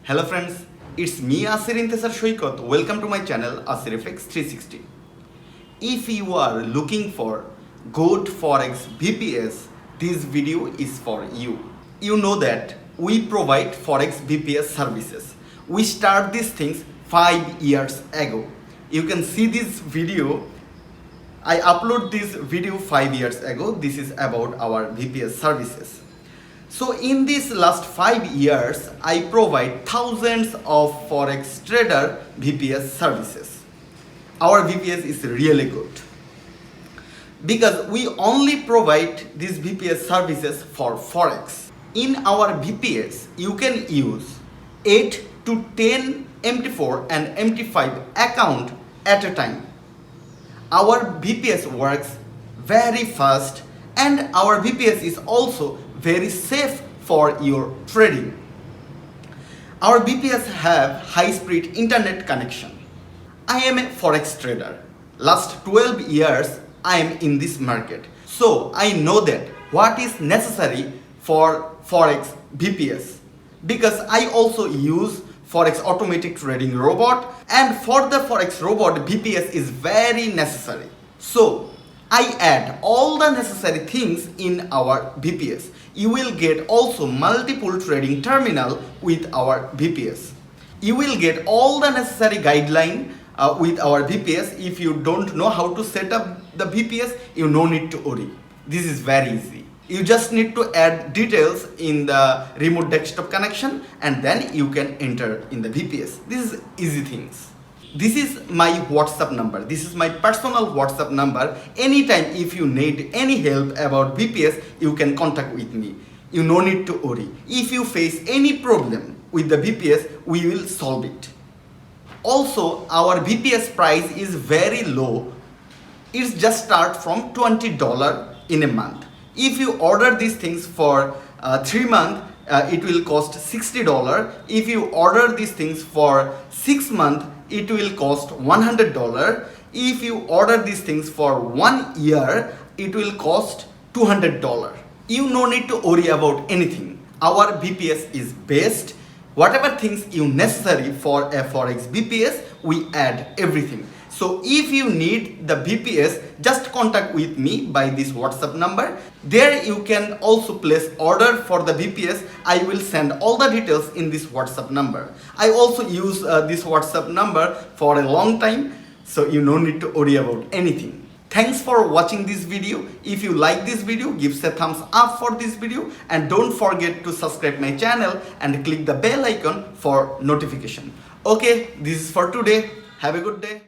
Hello friends, it's me AsirFx. Welcome to my channel AsirFx 360. If you are looking for good Forex VPS, this video is for you. You know that we provide Forex VPS services. We start these things 5 years ago. You can see this video. I upload this video 5 years ago. This is about our VPS services. So in these last 5 years, I provide thousands of Forex trader VPS services. Our VPS is really good because we only provide these VPS services for Forex. In our VPS, you can use 8 to 10 MT4 and MT5 account at a time. Our VPS works very fast and our VPS is also very safe for your trading. Our VPS have high-speed internet connection. I am a Forex trader. Last 12 years I am in this market. So I know that what is necessary for Forex VPS because I also use Forex automatic trading robot, and for the Forex robot VPS is very necessary. So I add all the necessary things in our VPS. You will get also multiple trading terminal with our VPS. You will get all the necessary guideline with our VPS. If you don't know how to set up the VPS, you no need to worry. This is very easy. You just need to add details in the remote desktop connection and then you can enter in the VPS. This is easy things. This is my WhatsApp number. This is my personal WhatsApp number. Anytime if you need any help about VPS, you can contact with me. You no need to worry. If you face any problem with the VPS, we will solve it. Also, our VPS price is very low. It's just start from $20 in a month. If you order these things for 3 months, it will cost $60. If you order these things for 6 months, it will cost $100. If you order these things for 1 year, it will cost $200. You no need to worry about anything. Our VPS is best. Whatever things you necessary for a Forex VPS, we add everything. So if you need the VPS, just contact with me by this WhatsApp number. There you can also place order for the VPS. I will send all the details in this WhatsApp number. I also use this WhatsApp number for a long time, so you no need to worry about anything. Thanks for watching this video. If you like this video, give a thumbs up for this video and don't forget to subscribe my channel and click the bell icon for notification. Okay, this is for today. Have a good day.